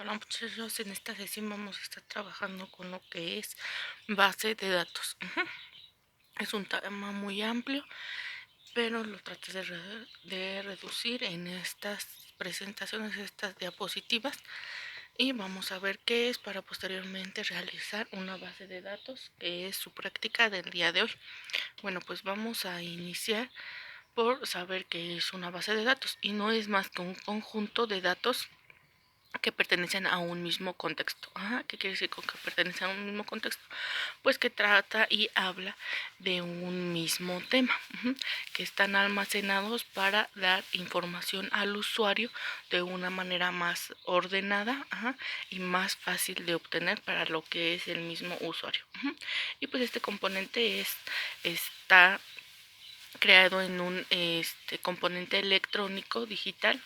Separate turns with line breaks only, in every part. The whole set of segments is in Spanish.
Bueno, muchachos, en esta sesión vamos a estar trabajando con lo que es base de datos. Es un tema muy amplio, pero lo traté de reducir en estas presentaciones, estas diapositivas, y vamos a ver qué es para posteriormente realizar una base de datos, que es su práctica del día de hoy. Bueno, pues vamos a iniciar por saber qué es una base de datos, y no es más que un conjunto de datos que pertenecen a un mismo contexto. ¿Qué quiere decir con que pertenecen a un mismo contexto? Pues que trata y habla de un mismo tema, que están almacenados para dar información al usuario de una manera más ordenada, y más fácil de obtener para lo que es el mismo usuario. Y pues este componente está creado en un componente electrónico digital,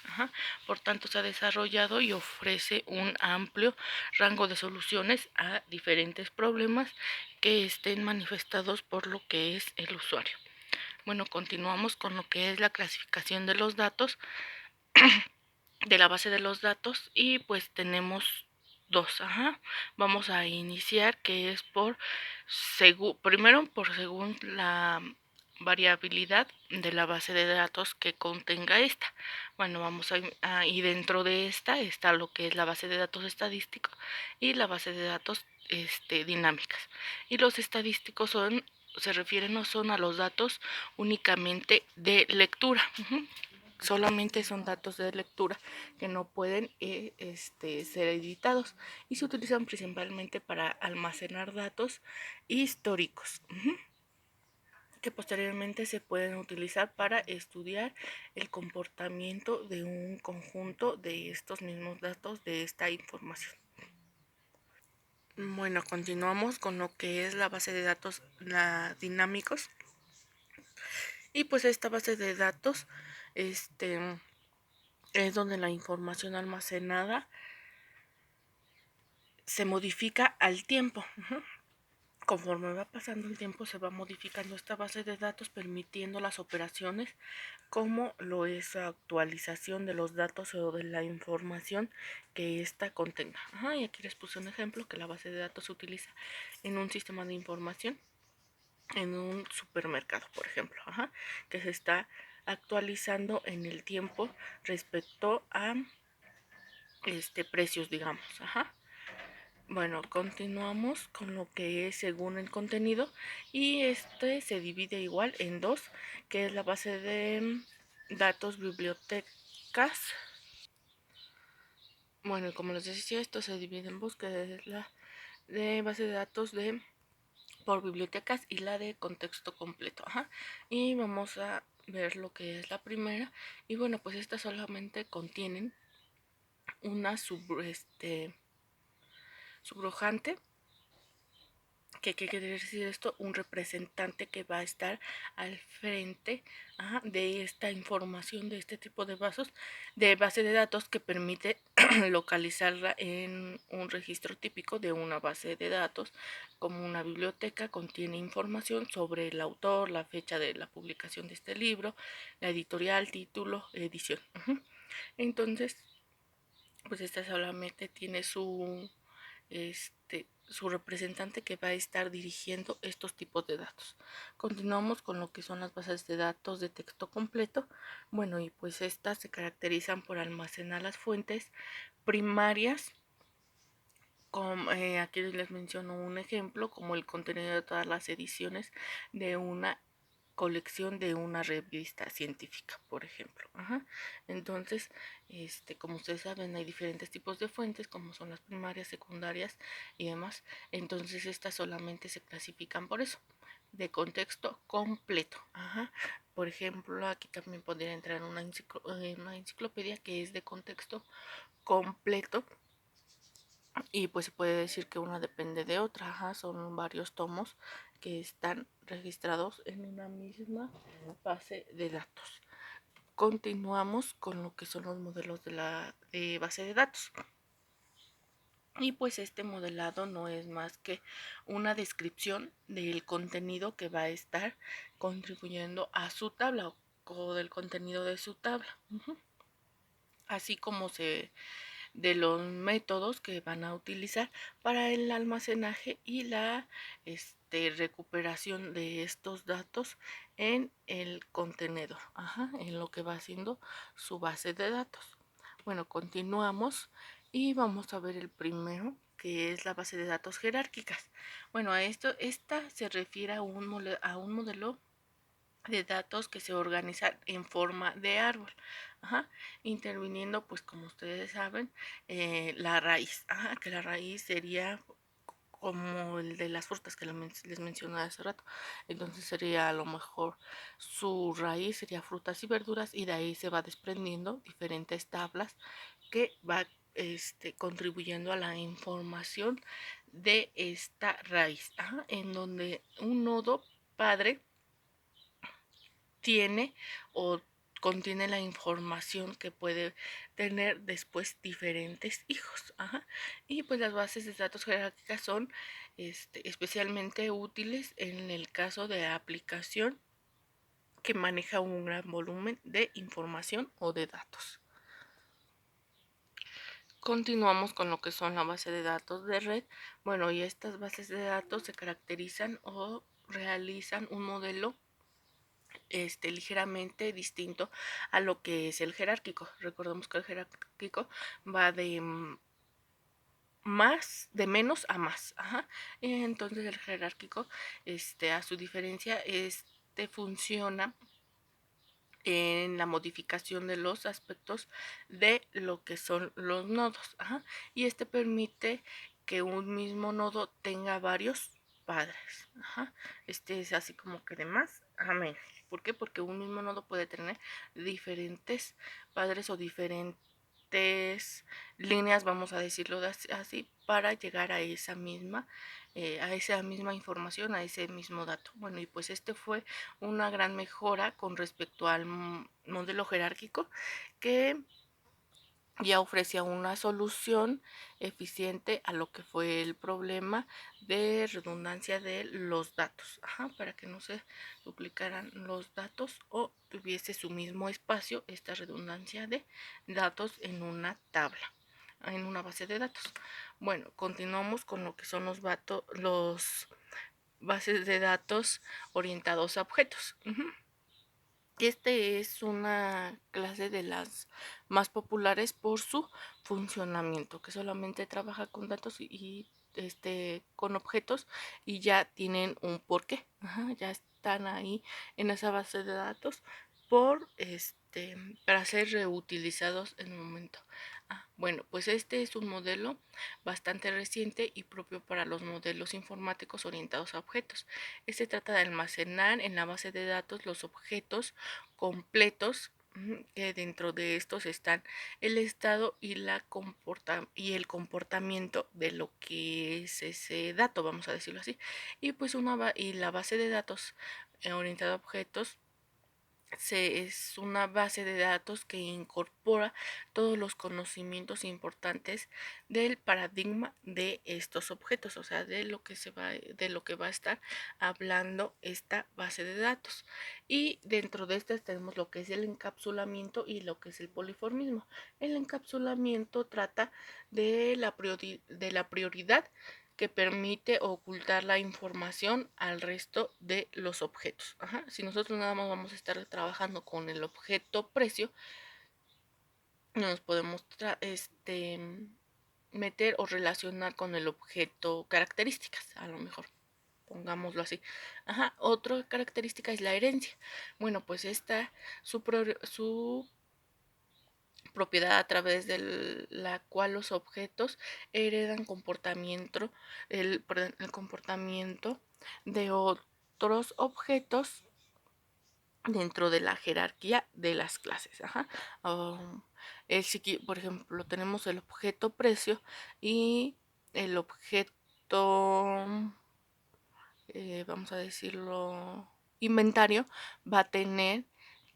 por tanto se ha desarrollado y ofrece un amplio rango de soluciones a diferentes problemas que estén manifestados por lo que es el usuario. Bueno, continuamos con lo que es la clasificación de los datos, de la base de los datos, y pues tenemos dos. Vamos a iniciar, que es primero por según la variabilidad de la base de datos que contenga esta. Bueno, y dentro de esta está lo que es la base de datos estadístico y la base de datos dinámicas. Y los estadísticos se refieren, no son a los datos únicamente de lectura. Solamente son datos de lectura que no pueden ser editados, y se utilizan principalmente para almacenar datos históricos, que posteriormente se pueden utilizar para estudiar el comportamiento de un conjunto de estos mismos datos, de esta información. Bueno, continuamos con lo que es la base de datos dinámicos. Y pues esta base de datos es donde la información almacenada se modifica al tiempo. Conforme va pasando el tiempo se va modificando esta base de datos, permitiendo las operaciones como lo es la actualización de los datos o de la información que ésta contenga. Y aquí les puse un ejemplo que la base de datos se utiliza en un sistema de información, en un supermercado, por ejemplo, que se está actualizando en el tiempo respecto a precios, digamos. Bueno, continuamos con lo que es según el contenido, y se divide igual en dos, que es la base de datos bibliotecas. Bueno, como les decía, esto se divide en dos, que es la de base de datos por bibliotecas y la de contexto completo. Y vamos a ver lo que es la primera. Y bueno, pues estas solamente contienen una subrogante. ¿Qué quiere decir esto? Un representante que va a estar al frente de esta información, de este tipo de base de datos, que permite localizarla en un registro típico de una base de datos. Como una biblioteca contiene información sobre el autor, la fecha de la publicación de este libro, la editorial, título, edición. Entonces, pues esta solamente tiene su representante que va a estar dirigiendo estos tipos de datos. Continuamos con lo que son las bases de datos de texto completo. Bueno, y pues estas se caracterizan por almacenar las fuentes primarias. Aquí les menciono un ejemplo, como el contenido de todas las ediciones de una colección de una revista científica, por ejemplo. Entonces, como ustedes saben, hay diferentes tipos de fuentes, como son las primarias, secundarias y demás. Entonces, estas solamente se clasifican por eso, de contexto completo. Por ejemplo, aquí también podría entrar una enciclopedia, que es de contexto completo, y pues se puede decir que una depende de otra. Son varios tomos que están registrados en una misma base de datos. Continuamos con lo que son los modelos de base de datos. Y pues este modelado no es más que una descripción del contenido que va a estar contribuyendo a su tabla, o del contenido de su tabla. Así como se de los métodos que van a utilizar para el almacenaje y la recuperación de estos datos en el contenedor, en lo que va siendo su base de datos. Bueno, continuamos y vamos a ver el primero, que es la base de datos jerárquicas. Bueno, esta se refiere a un modelo de datos que se organizan en forma de árbol, interviniendo, pues como ustedes saben, la raíz, que la raíz sería como el de las frutas que les mencioné hace rato. Entonces sería a lo mejor su raíz sería frutas y verduras, y de ahí se va desprendiendo diferentes tablas que va contribuyendo a la información de esta raíz, en donde un nodo padre tiene o contiene la información que puede tener después diferentes hijos. Y pues las bases de datos jerárquicas son especialmente útiles en el caso de aplicación que maneja un gran volumen de información o de datos. Continuamos con lo que son la base de datos de red. Bueno, y estas bases de datos se caracterizan o realizan un modelo ligeramente distinto a lo que es el jerárquico. Recordemos que el jerárquico va de menos a más. Entonces el jerárquico, a su diferencia, funciona en la modificación de los aspectos de lo que son los nodos. Y permite que un mismo nodo tenga varios padres. Este es así como que de más a menos. ¿Por qué? Porque un mismo nodo puede tener diferentes padres o diferentes líneas, vamos a decirlo así, para llegar a esa misma información, a ese mismo dato. Bueno, y pues fue una gran mejora con respecto al modelo jerárquico, que ya ofrecía una solución eficiente a lo que fue el problema de redundancia de los datos, para que no se duplicaran los datos o tuviese su mismo espacio esta redundancia de datos en una tabla, en una base de datos. Bueno, continuamos con lo que son los bases de datos orientados a objetos. Es una clase de las más populares por su funcionamiento, que solamente trabaja con datos y con objetos, y ya tienen un porqué. Ya están ahí en esa base de datos por para ser reutilizados en un momento. Bueno, pues es un modelo bastante reciente y propio para los modelos informáticos orientados a objetos. Trata de almacenar en la base de datos los objetos completos, que dentro de estos están el estado y el comportamiento de lo que es ese dato, vamos a decirlo así. Y pues la base de datos orientada a objetos es una base de datos que incorpora todos los conocimientos importantes del paradigma de estos objetos, o sea, de lo que va a estar hablando esta base de datos. Y dentro de estas tenemos lo que es el encapsulamiento y lo que es el poliformismo. El encapsulamiento trata de la prioridad que permite ocultar la información al resto de los objetos. Si nosotros nada más vamos a estar trabajando con el objeto precio, nos podemos meter o relacionar con el objeto características, a lo mejor, pongámoslo así. Otra característica es la herencia. Bueno, pues su propiedad, a través de la cual los objetos heredan el comportamiento de otros objetos dentro de la jerarquía de las clases. Por ejemplo, tenemos el objeto precio y el objeto, vamos a decirlo, inventario, va a tener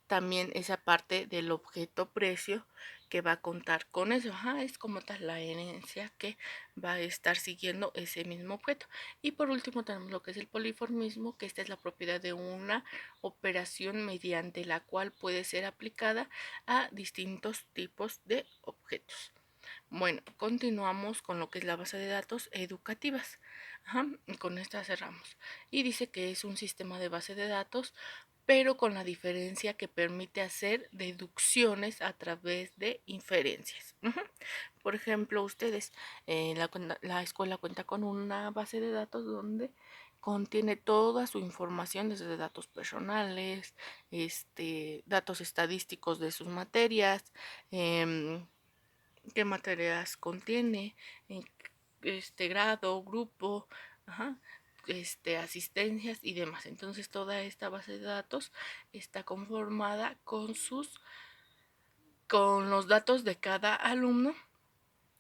también esa parte del objeto precio que va a contar con eso. Es como tal la herencia que va a estar siguiendo ese mismo objeto. Y por último tenemos lo que es el poliformismo, que esta es la propiedad de una operación mediante la cual puede ser aplicada a distintos tipos de objetos. Bueno, continuamos con lo que es la base de datos educativas. Ajá, y con esta cerramos. Y dice que es un sistema de base de datos, pero con la diferencia que permite hacer deducciones a través de inferencias. Por ejemplo, ustedes, la escuela cuenta con una base de datos donde contiene toda su información, desde datos personales, datos estadísticos de sus materias, em, qué materias contiene, en grado, grupo, ajá, asistencias y demás. Entonces toda esta base de datos está conformada con los datos de cada alumno,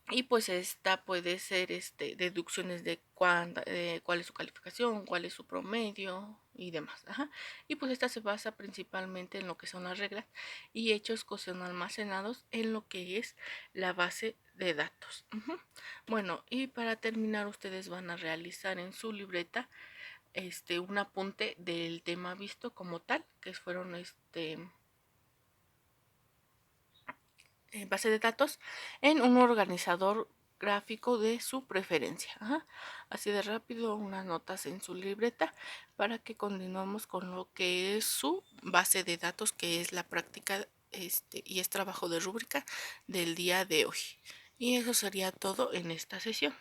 y pues esta puede ser deducciones de cuál es su calificación, cuál es su promedio y demás. Ajá. Y pues esta se basa principalmente en lo que son las reglas y hechos que son almacenados en lo que es la base de datos. Bueno, y para terminar ustedes van a realizar en su libreta un apunte del tema visto como tal, que fueron base de datos en un organizador gráfico de su preferencia. Ajá. Así de rápido, unas notas en su libreta para que continuemos con lo que es su base de datos, que es la práctica y es trabajo de rúbrica del día de hoy. Y eso sería todo en esta sesión.